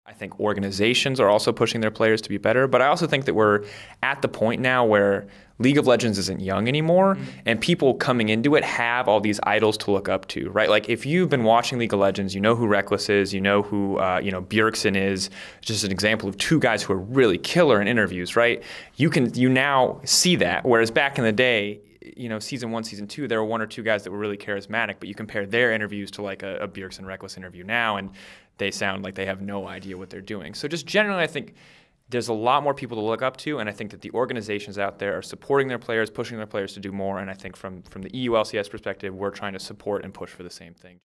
I think organizations are also pushing their players to be better, but I also think that we're at the point now where League of Legends isn't young anymore, and people coming into it have all these idols to look up to, right? Like if you've been watching League of Legends, you know who Reckless is, you know who Bjergsen is. Just an example of two guys who are really killer in interviews, right? You now see that, whereas back in the day, season 1, season 2, there were one or two guys that were really charismatic, but you compare their interviews to like a Bjergsen Reckless interview now, and they sound like they have no idea what they're doing. So just generally, I think there's a lot more people to look up to, and I think that the organizations out there are supporting their players, pushing their players to do more, and I think from the EU LCS perspective, we're trying to support and push for the same thing.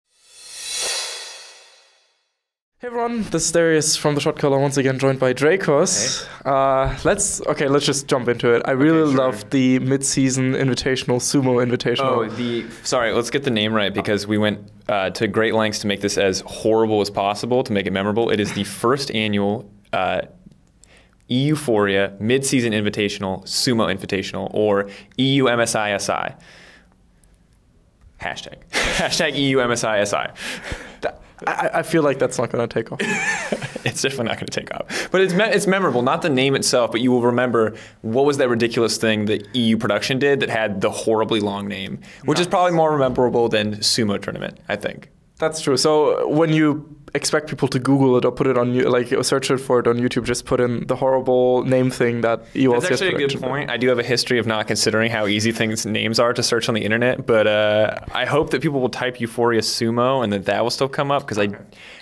Hey everyone, this is Darius from the Shotcaller, once again joined by Drakos. Hey. Let's just jump into it. I really loved the mid-season invitational, sumo invitational. Sorry, let's get the name right because we went to great lengths to make this as horrible as possible to make it memorable. It is the first annual EUphoria mid-season invitational, sumo invitational, or EUMSISI. Hashtag EUMSISI. I feel like that's not going to take off. It's definitely not going to take off. But it's memorable, not the name itself, but you will remember what was that ridiculous thing that EU production did that had the horribly long name, which is probably more memorable than sumo tournament, I think. That's true. So when you expect people to Google it or put it on, search it for it on YouTube, just put in the horrible name thing that you also. That's actually a good point. I do have a history of not considering how easy names are to search on the internet, but I hope that people will type EUphoria sumo and that will still come up because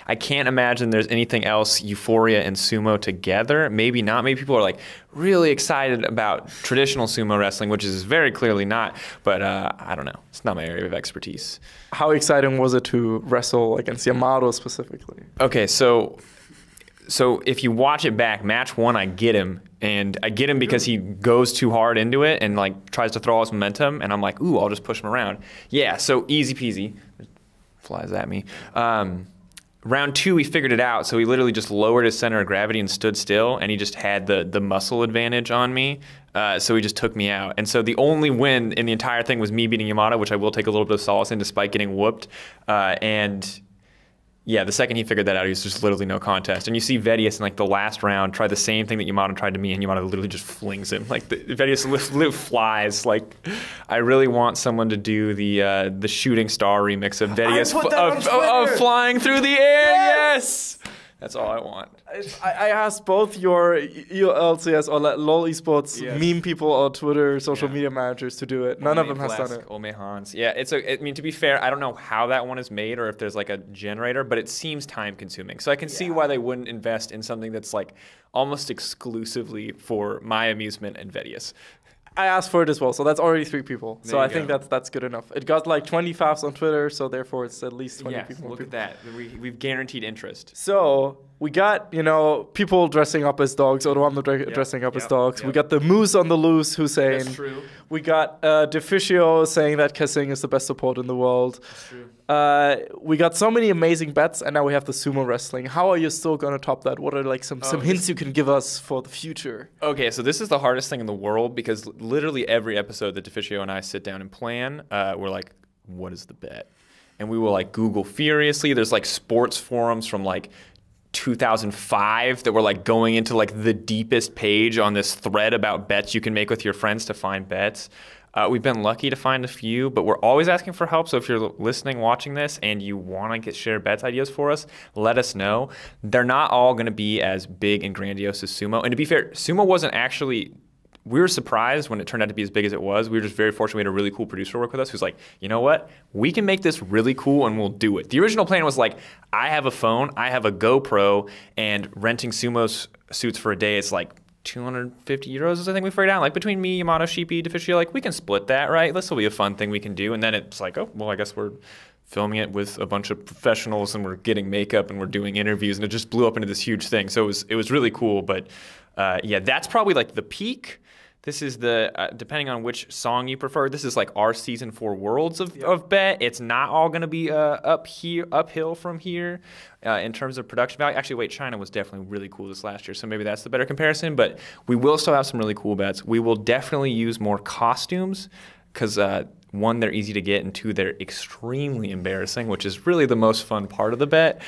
I can't imagine there's anything else EUphoria and sumo together. Maybe not. Maybe people are like really excited about traditional sumo wrestling, which is very clearly not. But I don't know. It's not my area of expertise. How exciting was it to wrestle against Yamato specifically? Okay, so if you watch it back, match 1, I get him. And I get him because he goes too hard into it and like tries to throw all his momentum. And I'm like, ooh, I'll just push him around. Yeah, so easy peasy. Flies at me. Round 2, he figured it out. So he literally just lowered his center of gravity and stood still. And he just had the muscle advantage on me. So he just took me out. And so the only win in the entire thing was me beating Yamato, which I will take a little bit of solace in despite getting whooped. And yeah, the second he figured that out, he was just literally no contest. And you see Vedius in like the last round try the same thing that Yamato tried to me, and Yamato literally just flings him. Like Vedius flies. Like I really want someone to do the Shooting Star remix of Vedius of flying through the air. Yes. That's all I want. I asked both your LCS or LOL esports meme people or Twitter social media managers to do it. None of them has done it. Ome Hans. Yeah, I mean, to be fair, I don't know how that one is made or if there's like a generator, but it seems time consuming. So I can see why they wouldn't invest in something that's like almost exclusively for my amusement and Vedius. I asked for it as well, so that's already 3 people. So I think that's good enough. It got like 20 faves on Twitter, so therefore it's at least 20 people. Look at that. We've guaranteed interest. So we got, people dressing up as dogs, or the one dressing up as dogs. We got the moose on the loose, Hussein. That's true. We got Deficio saying that kissing is the best support in the world. That's true. We got so many amazing bets, and now we have the sumo wrestling. How are you still going to top that? What are like some hints you can give us for the future? Okay, so this is the hardest thing in the world because literally every episode that Deficio and I sit down and plan, we're like, what is the bet? And we will like Google furiously. There's like sports forums from like 2005 that were like going into like the deepest page on this thread about bets you can make with your friends to find bets. We've been lucky to find a few, but we're always asking for help. So if you're listening, watching this, and you want to share bets ideas for us, let us know. They're not all going to be as big and grandiose as sumo. And to be fair, sumo wasn't actually. We were surprised when it turned out to be as big as it was. We were just very fortunate. We had a really cool producer work with us who's like, you know what? We can make this really cool and we'll do it. The original plan was like, I have a phone, I have a GoPro, and renting sumo suits for a day is like 250 euros, I think we figured out. Like between me, Yamato, Sheepy, Deficio, like we can split that, right? This will be a fun thing we can do. And then it's like, oh, well, I guess we're filming it with a bunch of professionals and we're getting makeup and we're doing interviews, and it just blew up into this huge thing. So it was really cool. But yeah, that's probably like the peak. This is the, depending on which song you prefer, this is like our season 4 worlds of bet. It's not all going to be uphill from here in terms of production value. Actually, wait, China was definitely really cool this last year, so maybe that's the better comparison. But we will still have some really cool bets. We will definitely use more costumes because, 1, they're easy to get, and 2, they're extremely embarrassing, which is really the most fun part of the bet.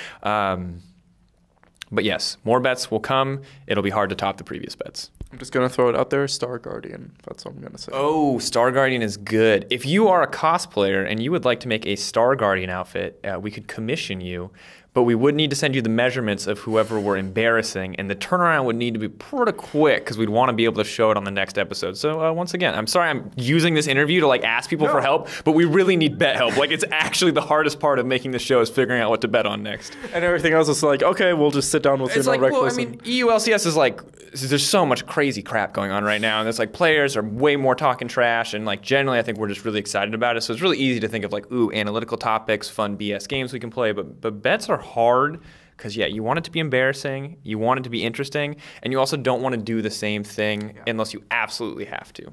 But yes, more bets will come. It'll be hard to top the previous bets. I'm just going to throw it out there, Star Guardian. That's what I'm going to say. Oh, Star Guardian is good. If you are a cosplayer and you would like to make a Star Guardian outfit, we could commission you, but we would need to send you the measurements of whoever we're embarrassing, and the turnaround would need to be pretty quick because we'd want to be able to show it on the next episode. So once again, I'm sorry I'm using this interview to like ask people for help, but we really need bet help. Like it's actually the hardest part of making the show is figuring out what to bet on next. And everything else is like, okay, we'll just sit down with you. It's like, well, I mean, EULCS is like, there's so much crazy crap going on right now, and it's like players are way more talking trash, and like generally I think we're just really excited about it. So it's really easy to think of like, ooh, analytical topics, fun BS games we can play, but bets are hard because yeah, you want it to be embarrassing, you want it to be interesting, and you also don't want to do the same thing unless you absolutely have to.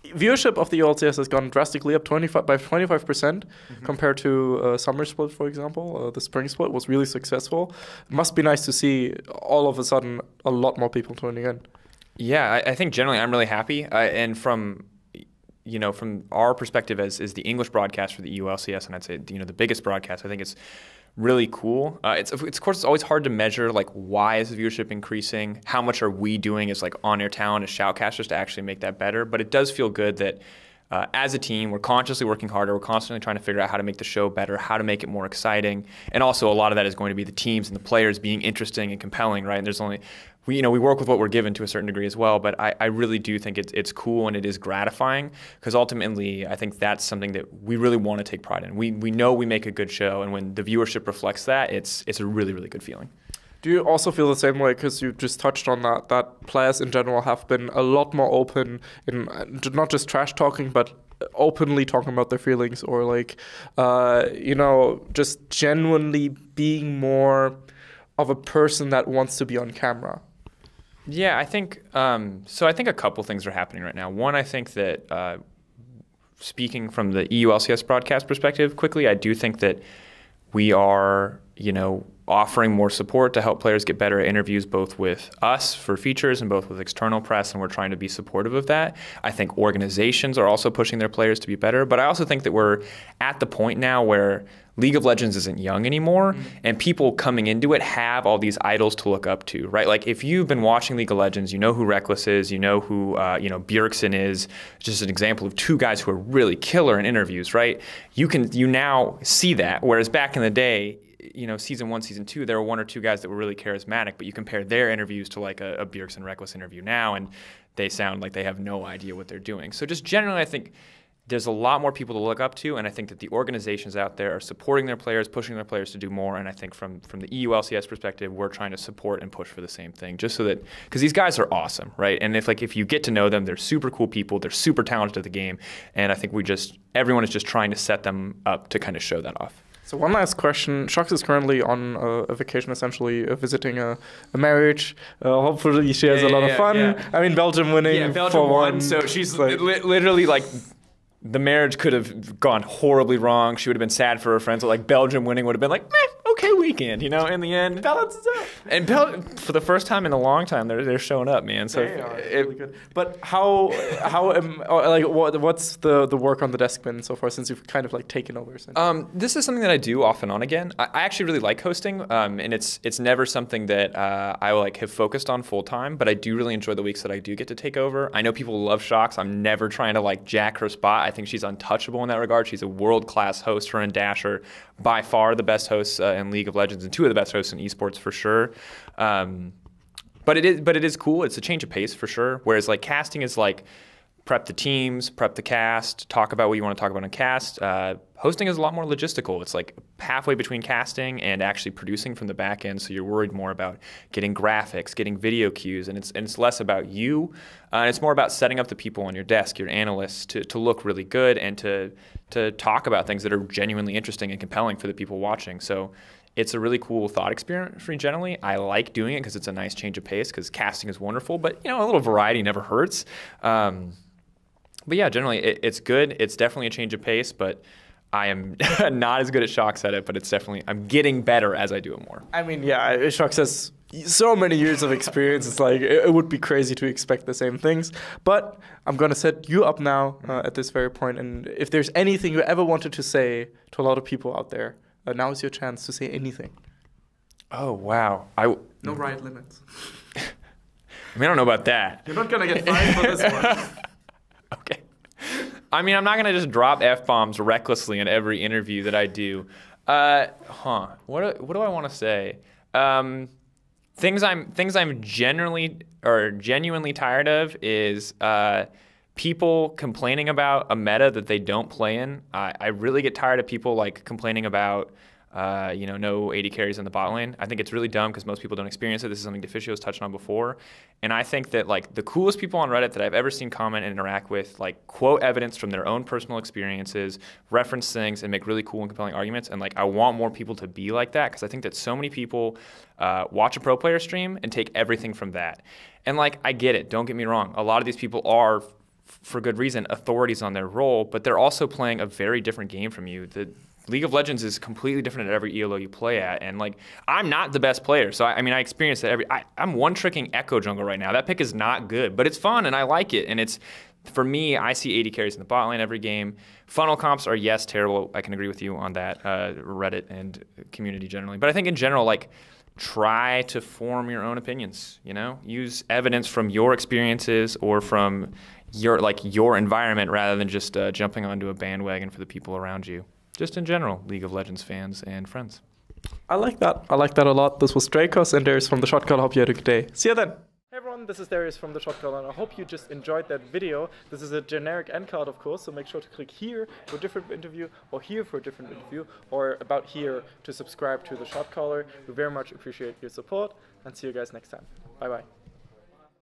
Viewership of the EULCS has gone drastically up by 25% compared to summer split, for example. The spring split was really successful. It must be nice to see all of a sudden a lot more people tuning in. Yeah, I think generally I'm really happy, and from our perspective as the English broadcast for the EULCS, and I'd say the biggest broadcast, I think it's really cool. It's of course it's always hard to measure like why is the viewership increasing, how much are we doing as like on-air talent as shoutcasters to actually make that better. But it does feel good that as a team we're consciously working harder, we're constantly trying to figure out how to make the show better, how to make it more exciting, and also a lot of that is going to be the teams and the players being interesting and compelling, right? And there's only we work with what we're given to a certain degree as well, but I really do think it's cool and it is gratifying because ultimately I think that's something that we really want to take pride in. We know we make a good show, and when the viewership reflects that, it's a really, really good feeling. Do you also feel the same way, because you just touched on that players in general have been a lot more open in not just trash talking, but openly talking about their feelings, or like, just genuinely being more of a person that wants to be on camera? Yeah, I think so. I think a couple things are happening right now. One, I think that speaking from the EULCS broadcast perspective, quickly, I do think that we are, offering more support to help players get better at interviews, both with us for features and both with external press, and we're trying to be supportive of that. I think organizations are also pushing their players to be better, but I also think that we're at the point now where League of Legends isn't young anymore, and people coming into it have all these idols to look up to, right? Like if you've been watching League of Legends, you know who Reckless is, you know who Bjergsen is. Just an example of two guys who are really killer in interviews, right? You now see that, whereas back in the day, season 1, season 2, there were one or two guys that were really charismatic, but you compare their interviews to like a Bjergsen Reckless interview now, and they sound like they have no idea what they're doing. So just generally, I think there's a lot more people to look up to, and I think that the organizations out there are supporting their players, pushing their players to do more, and I think from the EULCS perspective, we're trying to support and push for the same thing, just so that, because these guys are awesome, right? And if you get to know them, they're super cool people, they're super talented at the game, and I think everyone is just trying to set them up to kind of show that off. So one last question. Shox is currently on a vacation, essentially visiting a marriage. Hopefully she has a lot of fun. Yeah. I mean, Belgium winning. Yeah, Belgium won. So she's like, literally like, the marriage could have gone horribly wrong. She would have been sad for her friends. So like Belgium winning would have been like, okay weekend, in the end. Balances out. And for the first time in a long time, they're showing up, man. So they are really good. But what's the work on the desk been so far, since you've kind of like taken over? This is something that I do off and on again. I actually really like hosting, and it's never something that I like have focused on full time. But I do really enjoy the weeks that I do get to take over. I know people love Shox. I'm never trying to like jack her spot. I think she's untouchable in that regard. She's a world-class host. Her and Dasher, by far the best hosts in League of Legends, and two of the best hosts in esports for sure. But it is cool. It's a change of pace for sure. Whereas like casting is like prep the teams, prep the cast, talk about what you want to talk about in cast. Hosting is a lot more logistical. It's like halfway between casting and actually producing from the back end. So you're worried more about getting graphics, getting video cues, and it's less about you. And it's more about setting up the people on your desk, your analysts, to look really good and to talk about things that are genuinely interesting and compelling for the people watching. So it's a really cool thought experiment for me generally. I like doing it because it's a nice change of pace, because casting is wonderful, but a little variety never hurts. But yeah, generally it's good. It's definitely a change of pace, but I am not as good at Shox at it, but I'm getting better as I do it more. I mean, yeah, Shox has so many years of experience. It's like, it would be crazy to expect the same things. But I'm going to set you up now at this very point. And if there's anything you ever wanted to say to a lot of people out there, now is your chance to say anything. Oh, wow. No riot limits. I mean, I don't know about that. You're not going to get fined for this one. Okay. I mean, I'm not going to just drop F-bombs recklessly in every interview that I do. What do I want to say? Things I'm genuinely tired of is people complaining about a meta that they don't play in. I really get tired of people like complaining about no AD carries in the bot lane. I think it's really dumb because most people don't experience it. This is something Deficio has touched on before. And I think that like the coolest people on Reddit that I've ever seen comment and interact with like quote evidence from their own personal experiences, reference things, and make really cool and compelling arguments. And like I want more people to be like that because I think that so many people watch a pro player stream and take everything from that. And like I get it. Don't get me wrong. A lot of these people are, for good reason, authorities on their role, but they're also playing a very different game from you. The League of Legends is completely different at every ELO you play at, and like I'm not the best player, so I experience that I'm one-tricking Echo jungle right now. That pick is not good, but it's fun and I like it, and it's for me. I see AD carries in the bot lane every game. Funnel comps are terrible. I can agree with you on that. Reddit and community generally, but I think in general like try to form your own opinions. Use evidence from your experiences or from your environment rather than just jumping onto a bandwagon for the people around you. Just in general, League of Legends fans and friends. I like that. I like that a lot. This was Drakos and Darius from the Shotcaller. Hope you had a good day. See you then. Hey everyone, this is Darius from the Shotcaller, and I hope you just enjoyed that video. This is a generic end card, of course, so make sure to click here for a different interview, or here for a different interview, or about here to subscribe to the Shotcaller. We very much appreciate your support, and see you guys next time. Bye bye.